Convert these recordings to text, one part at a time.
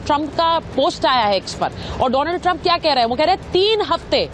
Trump का post आया है एक्स पर, और डोनाल्ड ट्रंप क्या कह रहे हैं, वो कह रहे हैं 3 हफ्ते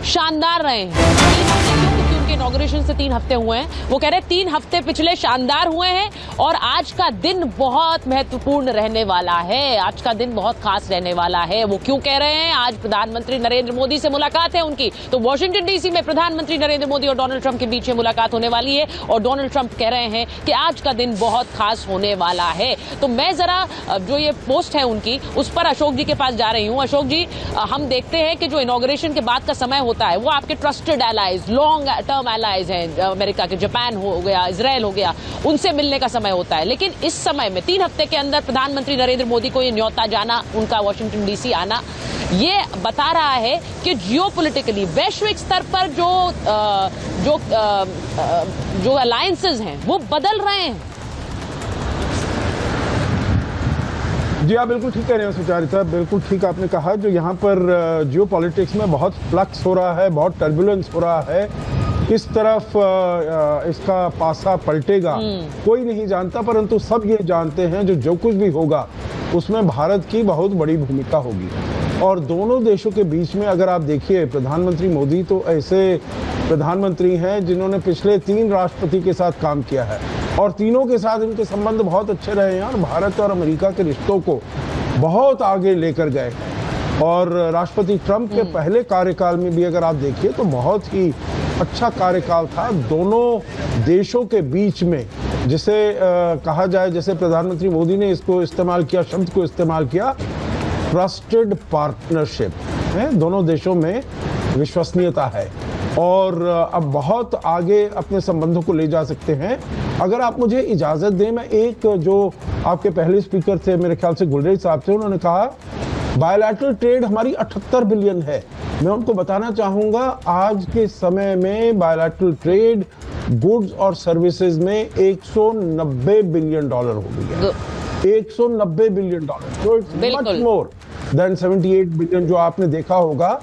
शानदार रहे हैं। 3 हफ्ते क्योंकि उनके इनॉग्रेशन से 3 हफ्ते हुए हैं। वो कह रहे हैं 3 हफ्ते पिछले शानदार हुए हैं और आज का दिन बहुत महत्वपूर्ण रहने वाला है, आज का दिन बहुत खास रहने वाला है। वो क्यों कह रहे हैं, आज प्रधानमंत्री नरेंद्र मोदी से मुलाकात है उनकी, तो वॉशिंगटन डीसी में प्रधानमंत्री नरेंद्र मोदी और डोनाल्ड ट्रंप के बीच में मुलाकात होने वाली है, और डोनाल्ड ट्रंप कह रहे हैं कि आज का दिन बहुत खास होने वाला है। तो मैं जरा जो ये पोस्ट है उनकी, उस पर अशोक जी के पास जा रही हूं। अशोक जी, हम देखते हैं कि जो इनॉग्रेशन के बाद का समय होता है वो आपके trusted allies, long term allies हैं अमेरिका के, जापान हो गया, इजराइल हो गया, उनसे मिलने का समय होता है। लेकिन इस समय में 3 हफ्ते के अंदर प्रधानमंत्री नरेंद्र मोदी को ये न्योता जाना, उनका वॉशिंगटन डीसी आना, ये बता रहा है कि जियोपॉलिटिकली वैश्विक स्तर पर जो अलायंसेस हैं वो बदल रहे हैं। जी आप बिल्कुल ठीक कह रहे हैं सुचारिता, बिल्कुल ठीक आपने कहा। जो यहाँ पर जियो पॉलिटिक्स में बहुत फ्लक्स हो रहा है, बहुत टर्बुलेंस हो रहा है, किस तरफ इसका पासा पलटेगा कोई नहीं जानता, परंतु सब ये जानते हैं जो कुछ भी होगा उसमें भारत की बहुत बड़ी भूमिका होगी। और दोनों देशों के बीच में अगर आप देखिए, प्रधानमंत्री मोदी तो ऐसे प्रधानमंत्री हैं जिन्होंने पिछले 3 राष्ट्रपति के साथ काम किया है और तीनों के साथ इनके संबंध बहुत अच्छे रहे हैं और भारत और अमेरिका के रिश्तों को बहुत आगे लेकर गए। और राष्ट्रपति ट्रंप के पहले कार्यकाल में भी अगर आप देखिए तो बहुत ही अच्छा कार्यकाल था दोनों देशों के बीच में, जिसे कहा जाए, जैसे प्रधानमंत्री मोदी ने इसको इस्तेमाल किया, शब्द को इस्तेमाल किया, ट्रस्टेड पार्टनरशिप है, दोनों देशों में विश्वसनीयता है और अब बहुत आगे अपने संबंधों को ले जा सकते हैं। अगर आप मुझे इजाज़त दें, मैं एक जो आपके पहले स्पीकर थे, मेरे ख्याल से गुलरेज साहब थे, उन्होंने कहा बायलैटरल ट्रेड हमारी 78 बिलियन है। मैं उनको बताना चाहूँगा आज के समय में बायलैटरल ट्रेड गुड्स और सर्विसेज में $190 बिलियन हो गई है। 190 बिलियन डॉलर, तो it's much more than 78 billion जो आपने देखा होगा।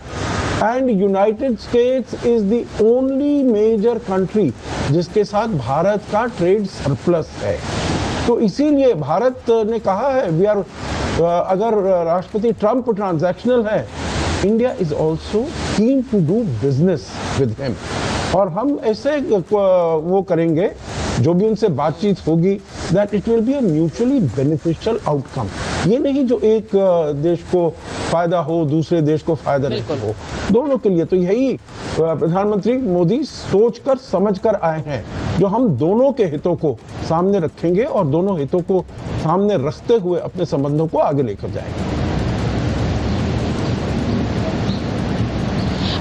And United States is the only major country जिसके साथ भारत का ट्रेड सरप्लस है। तो इसीलिए भारत ने कहा है वी आर, अगर राष्ट्रपति ट्रंप ट्रांजैक्शनल है, India is also keen to do business with him, और हम ऐसे वो करेंगे जो भी उनसे बातचीत होगी, that it will be a mutually beneficial outcome. ये नहीं जो एक देश को फायदा हो, दूसरे देश को फायदा नहीं हो, दोनों के लिए। तो यही प्रधानमंत्री मोदी सोचकर समझकर आए हैं, जो हम दोनों के हितों को सामने रखेंगे और दोनों हितों को सामने रखते हुए अपने संबंधों को आगे लेकर जाएंगे।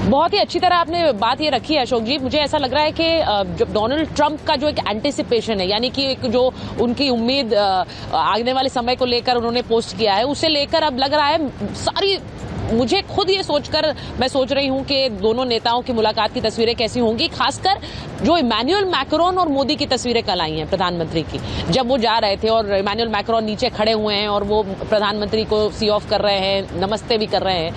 बहुत ही अच्छी तरह आपने बात ये रखी है अशोक जी। मुझे ऐसा लग रहा है कि जब डोनाल्ड ट्रंप का जो एक एंटिसिपेशन है, यानी कि एक जो उनकी उम्मीद आने वाले समय को लेकर उन्होंने पोस्ट किया है, उसे लेकर अब लग रहा है सारी, मुझे खुद ये सोचकर मैं सोच रही हूं कि दोनों नेताओं की मुलाकात की तस्वीरें कैसी होंगी, खासकर जो इमैनुअल मैक्रोन और मोदी की तस्वीरें कल आई हैं प्रधानमंत्री की, जब वो जा रहे थे और इमैनुअल मैक्रोन नीचे खड़े हुए हैं और वो प्रधानमंत्री को सी ऑफ कर रहे हैं, नमस्ते भी कर रहे हैं।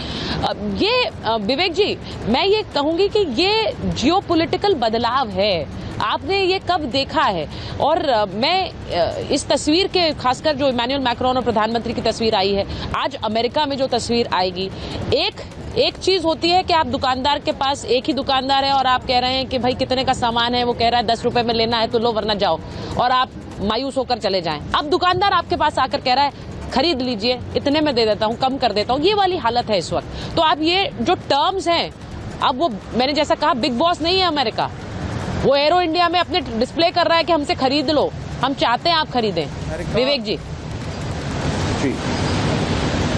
ये विवेक जी, मैं ये कहूंगी कि ये जियोपॉलिटिकल बदलाव है, आपने ये कब देखा है? और मैं इस तस्वीर के, खासकर जो इमैनुअल मैक्रोन और प्रधानमंत्री की तस्वीर आई है, आज अमेरिका में जो तस्वीर आएगी, एक चीज होती है कि आप दुकानदार के पास, एक ही दुकानदार है और आप कह रहे हैं कि भाई कितने का सामान है, वो कह रहा है 10 रुपए में लेना है तो लो वरना जाओ, और आप मायूस होकर चले जाएं। अब दुकानदार आपके पास आकर कह रहा है खरीद लीजिए, इतने में दे देता हूं, कम कर देता हूं, ये वाली हालत है इस वक्त। तो आप ये जो टर्म्स हैं, अब वो मैंने जैसा कहा बिग बॉस नहीं है अमेरिका, वो एरो इंडिया में अपने डिस्प्ले कर रहा है कि हमसे खरीद लो, हम चाहते हैं आप खरीदें। विवेक जी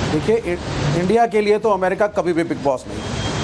देखिए, इंडिया के लिए तो अमेरिका कभी भी बिग बॉस नहीं,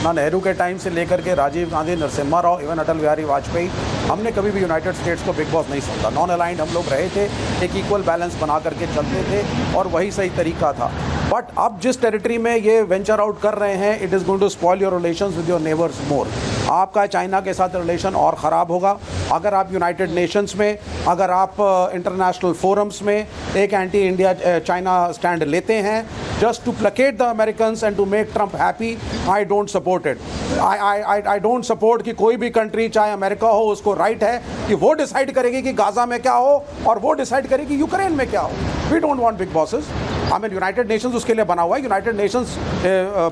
ना नेहरू के टाइम से लेकर के राजीव गांधी, नरसिम्हा राव, इवन अटल बिहारी वाजपेयी, हमने कभी भी यूनाइटेड स्टेट्स को बिग बॉस नहीं समझा। नॉन अलाइंड हम लोग रहे थे, एक इक्वल बैलेंस बना करके चलते थे और वही सही तरीका था। बट अब जिस टेरिटरी में ये वेंचर आउट कर रहे हैं, it is going to spoil your relations with your neighbours more. आपका चाइना के साथ रिलेशन और ख़राब होगा अगर आप यूनाइटेड नेशंस में, अगर आप इंटरनेशनल फोरम्स में एक एंटी इंडिया चाइना स्टैंड लेते हैं just to placate the Americans and to make Trump happy. I don't support it. I don't support कि कोई भी कंट्री, चाहे अमेरिका हो, उसको राइट है कि वो डिसाइड करेगी कि गाजा में क्या हो और वो डिसाइड करेगी यूक्रेन में क्या हो। We don't want big bosses. हमें यूनाइटेड नेशंस उसके लिए बना हुआ है, यूनाइटेड नेशंस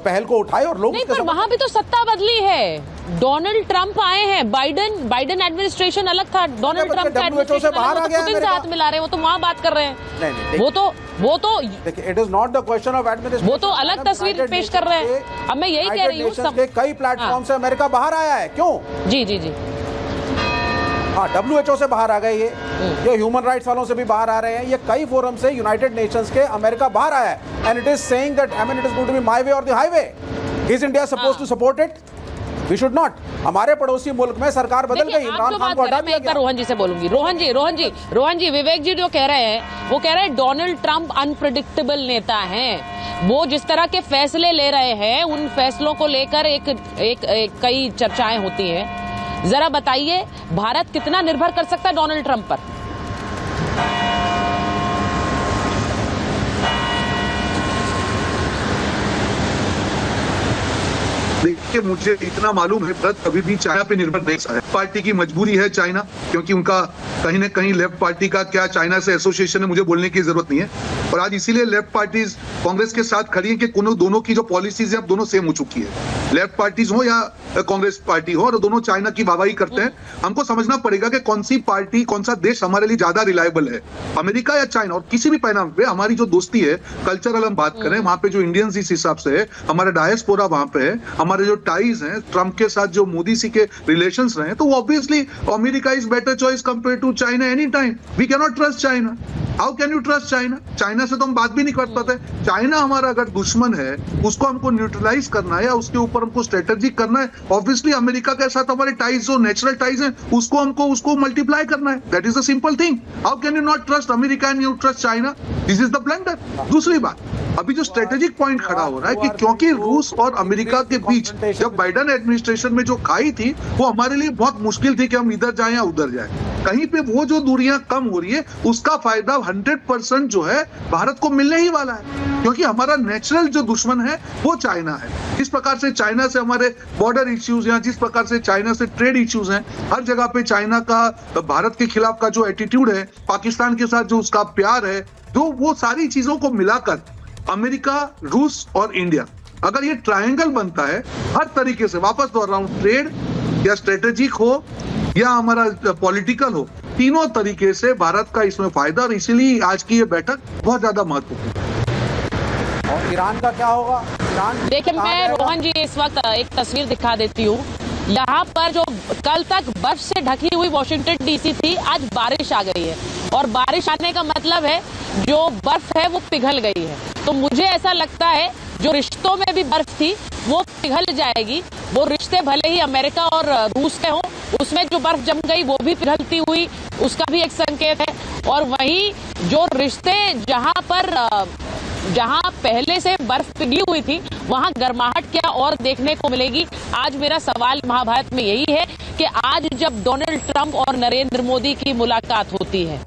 पहल को उठाए और लोग नहीं, उसके पर समर्थन वहां भी तो सत्ता बदली है। डोनाल्ड ट्रंप आए हैं, बाइडेन एडमिनिस्ट्रेशन अलग था, डोनाल्ड ट्रंप का WHO से बाहर आ गया पुतिन से हाथ मिला रहे हैं, वो तो वहां बात कर रहे हैं। नहीं, वो तो देखिए, it is not the question of administration, वो तो अलग तस्वीर पेश कर रहे हैं। अब मैं यही कह रही हूँ, सब कई प्लेटफॉर्म से अमेरिका बाहर आया है, क्यों? जी हाँ, WHO से बाहर आ गए, ये ह्यूमन राइट्स वालों से भी बाहर आ रहे हैं, ये कई फोरम से यूनाइटेड नेशंस के अमेरिका बाहर आया है, and it is saying that I mean it is going to be my way or the highway. Is India supposed to support it? We should not. हमारे पड़ोसी मुल्क में सरकार बदल गई, इमरान खान को हटा दिया गया। रोहन जी से बोलूंगी। रोहन जी विवेक जी जो कह रहे हैं, वो कह रहे हैं डोनाल्ड ट्रंप अनप्रेडिक्टेबल नेता हैं। वो जिस तरह के फैसले ले रहे हैं, उन फैसलों को लेकर एक कई चर्चाएं होती हैं। जरा बताइए, भारत कितना निर्भर कर सकता है डोनाल्ड ट्रंप पर? देखिए, मुझे इतना मालूम है, भारत कभी भी चाइना पे निर्भर नहीं है। पार्टी की मजबूरी है चाइना, क्योंकि उनका कहीं ना कहीं लेफ्ट पार्टी का क्या चाइना से एसोसिएशन है, मुझे बोलने की जरूरत नहीं है। और आज इसीलिए लेफ्ट पार्टीज कांग्रेस के साथ खड़ी है कि दोनों की जो पॉलिसीज है अब दोनों सेम हो चुकी है। लेफ्ट पार्टीज हो या कांग्रेस पार्टी हो, और दोनों चाइना की वाहवाही करते हैं। हमको समझना पड़ेगा कि कौन सी पार्टी, कौन सा देश हमारे लिए ज्यादा रिलायबल है, अमेरिका या चाइना। और किसी भी पैमाने पे हमारी जो दोस्ती है, कल्चरल हम बात करें, वहां पे जो इंडियंस इस हिसाब से है, हमारा डायस्पोरा वहां पे है, हमारे जो टाइज हैं ट्रंप के साथ, जो मोदी सी के रिलेशंस रहे, तो obviously America is better choice compare to China any time. We can not trust China. How can you trust China? China से तो हम बात भी नहीं कर पाते। चाइना हमारा अगर दुश्मन है, उसको हमको न्यूट्रलाइज करना है या उसके ऊपर हमको स्ट्रेटेजी करना है, ऑब्वियसली अमेरिका के साथ हमारे टाइज, जो नेचुरल टाइज हैं, उसको मल्टीप्लाई करना है। That is the simple thing. How can you not trust America and you trust China? This is the blunder. दूसरी बात, अभी जो स्ट्रेटेजिक पॉइंट खड़ा हो रहा है कि क्योंकि रूस और अमेरिका के बीच जब बाइडेन एडमिनिस्ट्रेशन में जो खाई थी, वो हमारे लिए बहुत मुश्किल थी कि हम इधर जाएं या उधर जाएं। कहीं पे वो जो दूरियां कम हो रही है, उसका फायदा 100% जो है भारत को मिलने ही वाला है, क्योंकि हमारा नेचुरल जो दुश्मन है वो चाइना है। जिस प्रकार से चाइना से हमारे बॉर्डर इश्यूज या जिस प्रकार से चाइना से ट्रेड इश्यूज हैं, हर जगह पे चाइना का भारत के खिलाफ का जो एटीट्यूड है, पाकिस्तान के साथ जो उसका प्यार है, जो वो सारी चीजों को मिलाकर अमेरिका, रूस और इंडिया, अगर ये ट्रायंगल बनता है हर तरीके से, वापस दोहरा रहा हूं, ट्रेड या स्ट्रेटेजिक हो या हमारा पॉलिटिकल हो, तीनों तरीके से भारत का इसमें फायदा, और इसीलिए आज की ये बैठक बहुत ज्यादा महत्वपूर्ण है। और ईरान का क्या होगा? ईरान देखिए, मैं रोहन जी इस वक्त एक तस्वीर दिखा देती हूँ। यहाँ पर जो कल तक बर्फ से ढकी हुई वॉशिंगटन डीसी थी, आज बारिश आ गई है, और बारिश आने का मतलब है जो बर्फ है वो पिघल गई है। तो मुझे ऐसा लगता है जो रिश्तों में भी बर्फ थी वो पिघल जाएगी। वो रिश्ते भले ही अमेरिका और रूस के हों, उसमें जो बर्फ जम गई वो भी पिघलती हुई, उसका भी एक संकेत है। और वहीं जो रिश्ते जहां पहले से बर्फ पिघली हुई थी, वहां गर्माहट क्या और देखने को मिलेगी। आज मेरा सवाल महाभारत में यही है कि आज जब डोनाल्ड ट्रंप और नरेंद्र मोदी की मुलाकात होती है,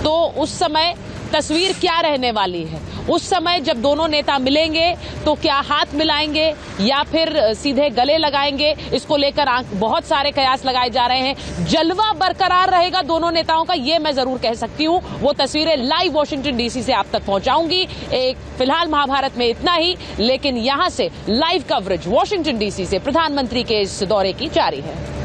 तो उस समय तस्वीर क्या रहने वाली है? उस समय जब दोनों नेता मिलेंगे तो क्या हाथ मिलाएंगे या फिर सीधे गले लगाएंगे? इसको लेकर बहुत सारे कयास लगाए जा रहे हैं। जलवा बरकरार रहेगा दोनों नेताओं का, ये मैं जरूर कह सकती हूँ। वो तस्वीरें लाइव वॉशिंगटन डीसी से आप तक पहुंचाऊंगी। फिलहाल महाभारत में इतना ही, लेकिन यहां से लाइव कवरेज वॉशिंगटन डीसी से प्रधानमंत्री के इस दौरे की जारी है।